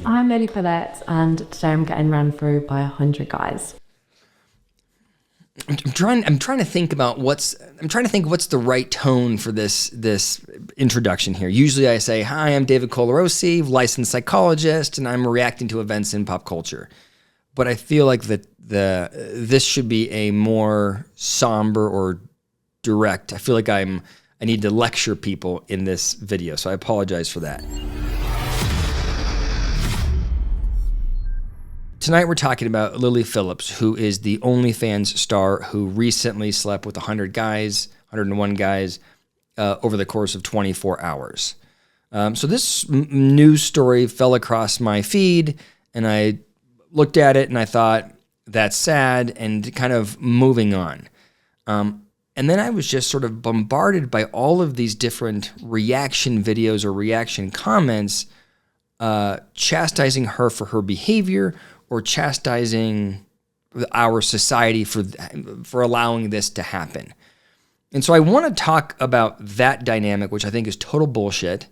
I'm Lily Phillips, and today I'm getting ran through by 100 guys. I'm trying to think what's the right tone for this introduction here. Usually I say, "Hi, I'm David licensed psychologist, and I'm reacting to events in pop culture." But I feel like this should be a more somber or direct. I feel like I need to lecture people in this video, so I apologize for that. Tonight we're talking about Lily Phillips, who is the OnlyFans star who recently slept with 101 guys over the course of 24 hours. So this news story fell across my feed, and I looked at it and I thought, that's sad, and kind of moving on. And then I was just sort of bombarded by all of these different reaction videos or reaction comments chastising her for her behavior, or chastising our society for allowing this to happen. And so I want to talk about that dynamic, which I think is total bullshit.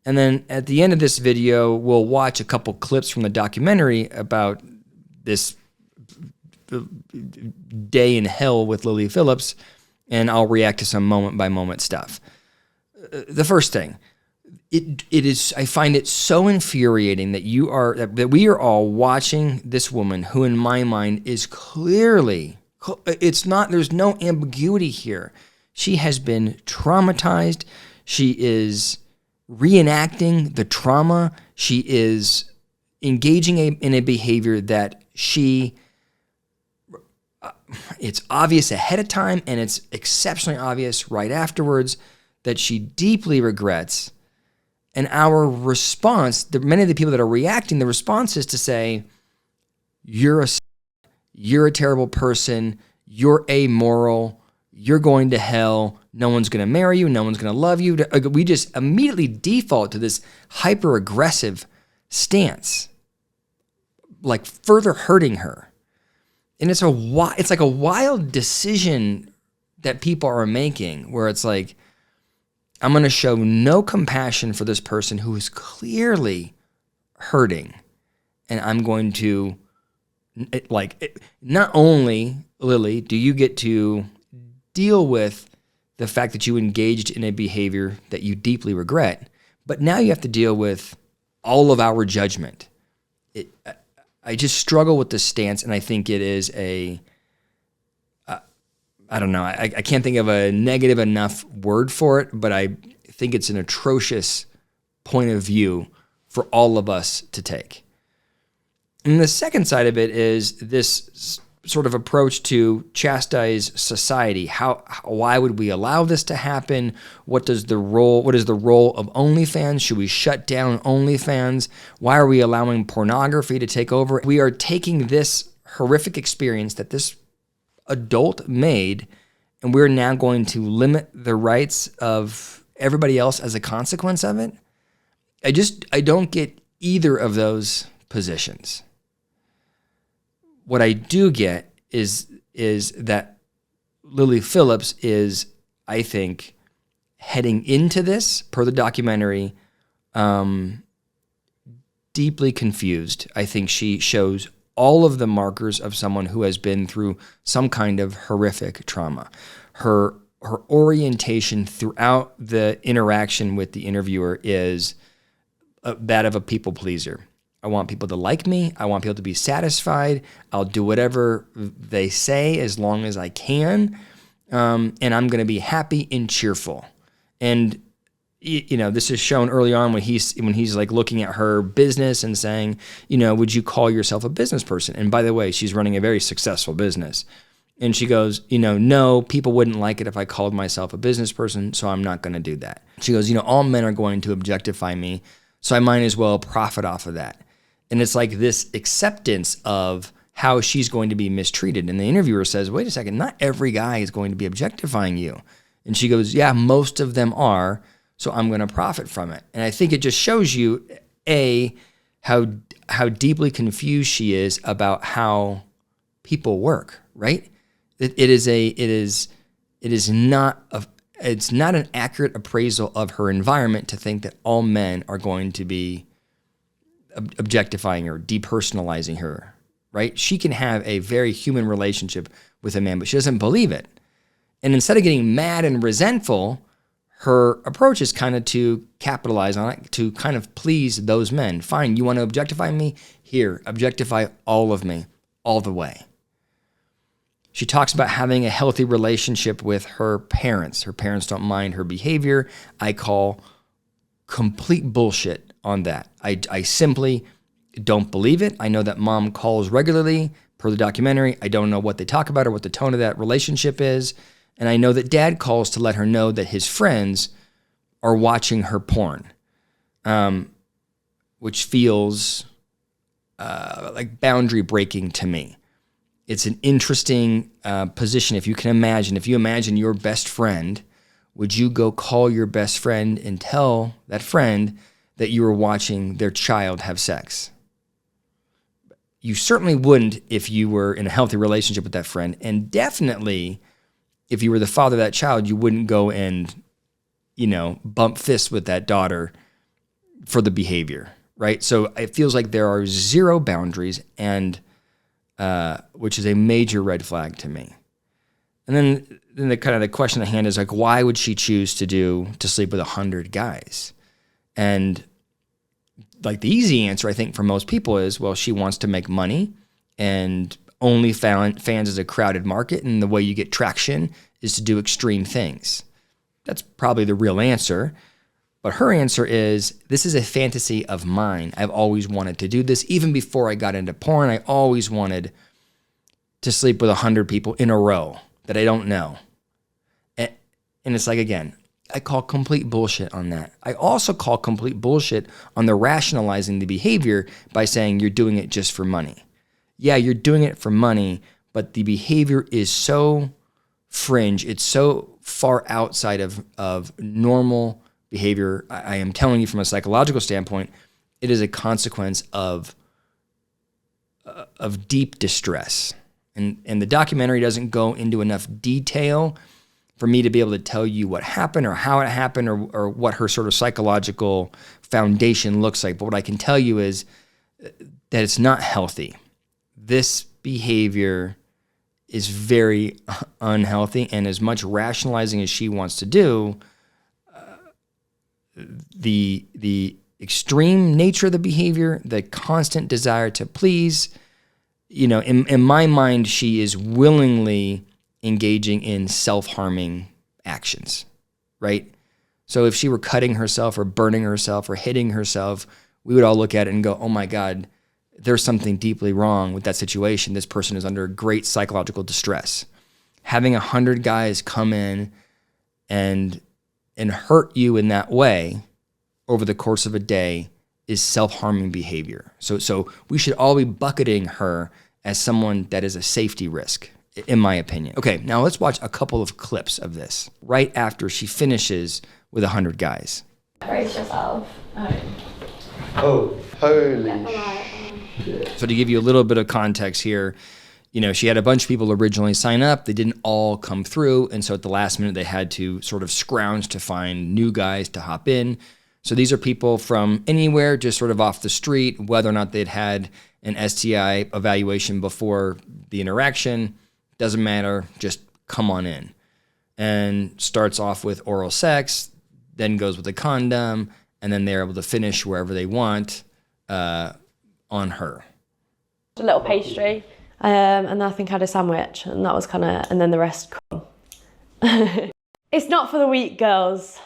And then at the end of this video, we'll watch a couple clips from the documentary about this day in hell with Lily Phillips, and I'll react to some moment-by-moment stuff. The first thing, I find it so infuriating that we are all watching this woman who, in my mind, is clearly, there's no ambiguity here. She has been traumatized. She is reenacting the trauma. She is engaging in a behavior that it's obvious ahead of time, and it's exceptionally obvious right afterwards that she deeply regrets. And our response, many of the people that are reacting, the response is to say, you're a terrible person, you're amoral, you're going to hell, no one's going to marry you, no one's going to love you. We just immediately default to this hyper-aggressive stance, like further hurting her. And it's like a wild decision that people are making, where it's like, I'm going to show no compassion for this person who is clearly hurting. And I'm going to, not only, Lily, do you get to deal with the fact that you engaged in a behavior that you deeply regret, but now you have to deal with all of our judgment. I just struggle with this stance, and I think it is I don't know. I can't think of a negative enough word for it, but I think it's an atrocious point of view for all of us to take. And the second side of it is this sort of approach to chastise society. Why would we allow this to happen? What is the role of OnlyFans? Should we shut down OnlyFans? Why are we allowing pornography to take over? We are taking this horrific experience that this adult made, and we're now going to limit the rights of everybody else as a consequence of it. I don't get either of those positions. What I do get is that Lily Phillips is, I think, heading into this, per the documentary, deeply confused. I think she shows all of the markers of someone who has been through some kind of horrific trauma. Her orientation throughout the interaction with the interviewer is that of a people pleaser. I want people to like me. I want people to be satisfied. I'll do whatever they say as long as I can. And I'm going to be happy and cheerful. And this is shown early on when he's like looking at her business and saying, would you call yourself a business person? And by the way, she's running a very successful business. And she goes, no, people wouldn't like it if I called myself a business person, so I'm not going to do that. She goes, all men are going to objectify me, so I might as well profit off of that. And it's like this acceptance of how she's going to be mistreated. And the interviewer says, wait a second, not every guy is going to be objectifying you. And she goes, yeah, most of them are, so I'm going to profit from it. And I think it just shows you, how deeply confused she is about how people work, right? It's not an accurate appraisal of her environment to think that all men are going to be objectifying her, depersonalizing her, right? She can have a very human relationship with a man, but she doesn't believe it. And instead of getting mad and resentful, her approach is kind of to capitalize on it, to kind of please those men. Fine, you want to objectify me? Here, objectify all of me, all the way. She talks about having a healthy relationship with her parents. Her parents don't mind her behavior. I call complete bullshit on that. I simply don't believe it. I know that mom calls regularly per the documentary. I don't know what they talk about or what the tone of that relationship is. And I know that dad calls to let her know that his friends are watching her porn, which feels like boundary breaking to me. It's an interesting position. If you imagine your best friend, would you go call your best friend and tell that friend that you were watching their child have sex? You certainly wouldn't if you were in a healthy relationship with that friend. And definitely, if you were the father of that child, you wouldn't go and, bump fists with that daughter for the behavior, right? So it feels like there are zero boundaries, and which is a major red flag to me. And then the question at hand is like, why would she choose to sleep with 100 guys? And like the easy answer, I think, for most people is, well, she wants to make money, and OnlyFans is a crowded market, and the way you get traction is to do extreme things. That's probably the real answer. But her answer is, this is a fantasy of mine. I've always wanted to do this. Even before I got into porn, I always wanted to sleep with 100 people in a row that I don't know. And it's like, again, I call complete bullshit on that. I also call complete bullshit on the rationalizing the behavior by saying you're doing it just for money. Yeah, you're doing it for money, but the behavior is so fringe. It's so far outside of normal behavior. I am telling you from a psychological standpoint, it is a consequence of deep distress. And the documentary doesn't go into enough detail for me to be able to tell you what happened or how it happened or what her sort of psychological foundation looks like. But what I can tell you is that it's not healthy. This behavior is very unhealthy, and as much rationalizing as she wants to do, the extreme nature of the behavior, the constant desire to please, in my mind, she is willingly engaging in self-harming actions, right? So if she were cutting herself or burning herself or hitting herself, we would all look at it and go, oh my God, there's something deeply wrong with that situation. This person is under great psychological distress. Having 100 guys come in and hurt you in that way over the course of a day is self-harming behavior. So we should all be bucketing her as someone that is a safety risk, in my opinion. Okay, now let's watch a couple of clips of this right after she finishes with 100 guys. Brace yourself. Oh, holy shit. So to give you a little bit of context here, she had a bunch of people originally sign up. They didn't all come through. And so at the last minute, they had to sort of scrounge to find new guys to hop in. So these are people from anywhere, just sort of off the street, whether or not they'd had an STI evaluation before the interaction, doesn't matter, just come on in. And starts off with oral sex, then goes with a condom, and then they're able to finish wherever they want on her. A little pastry. And then I think I had a sandwich, and that was and then the rest. It's not for the weak, girls.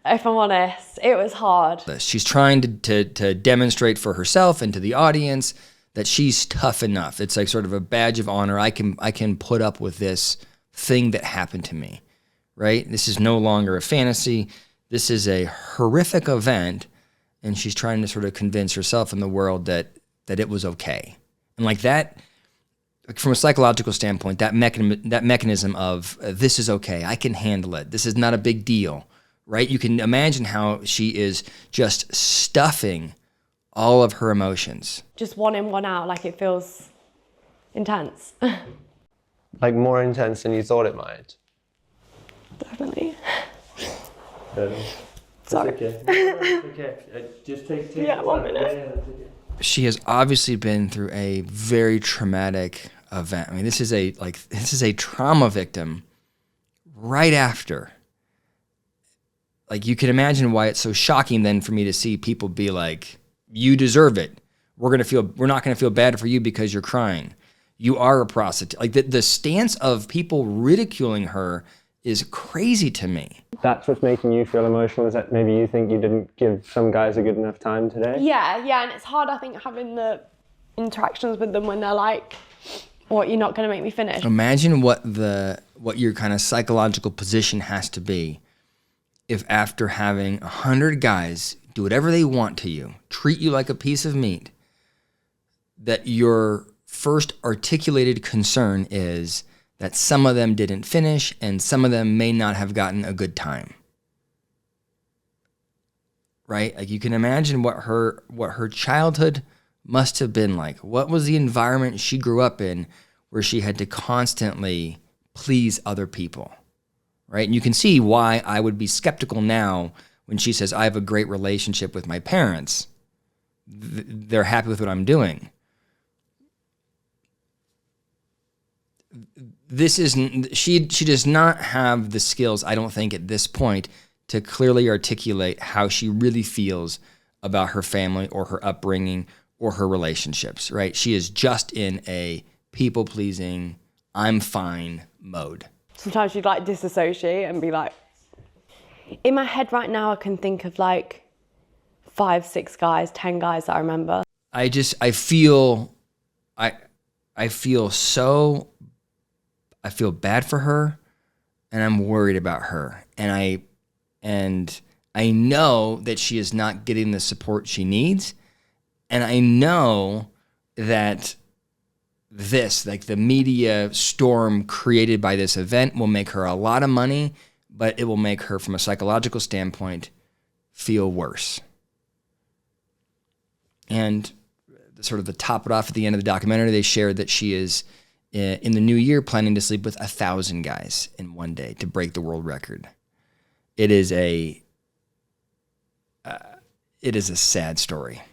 If I'm honest, it was hard. She's trying to demonstrate for herself and to the audience that she's tough enough. It's like sort of a badge of honor. I can put up with this thing that happened to me, right? This is no longer a fantasy. This is a horrific event, and she's trying to sort of convince herself and the world that it was okay. And like that, from a psychological standpoint, that mechanism of this is okay, I can handle it, this is not a big deal, right? You can imagine how she is just stuffing all of her emotions. Just one in, one out, like it feels intense. Like more intense than you thought it might. Definitely. Sorry. Sorry. It's okay. It's okay. Just take Yeah, 1 minute. she has obviously been through a very traumatic event. I mean, this is a trauma victim right after. Like, you can imagine why it's so shocking then for me to see people be like, you deserve it. We're not going to feel bad for you because you're crying. You are a prostitute. Like, the stance of people ridiculing her is crazy to me. That's what's making you feel emotional, is that maybe you think you didn't give some guys a good enough time today? Yeah, and it's hard, I think, having the interactions with them when they're like, what, you're not going to make me finish? Imagine what your kind of psychological position has to be if after having 100 guys do whatever they want to you, treat you like a piece of meat, that your first articulated concern is that some of them didn't finish and some of them may not have gotten a good time. Right? Like, you can imagine what her childhood must have been like. What was the environment she grew up in where she had to constantly please other people? Right? And you can see why I would be skeptical now when she says, I have a great relationship with my parents. They're happy with what I'm doing. She does not have the skills, I don't think, at this point to clearly articulate how she really feels about her family or her upbringing or her relationships, right? She is just in a people-pleasing, I'm fine mode. Sometimes she'd like disassociate and be like, in my head right now, I can think of like 5, 6 guys, 10 guys that I remember. I feel bad for her, and I'm worried about her. And I know that she is not getting the support she needs. And I know that this, like the media storm created by this event, will make her a lot of money, but it will make her, from a psychological standpoint, feel worse. And sort of to top it off at the end of the documentary, they shared that she is, in the new year, planning to sleep with 1,000 guys in one day to break the world record. It is a sad story.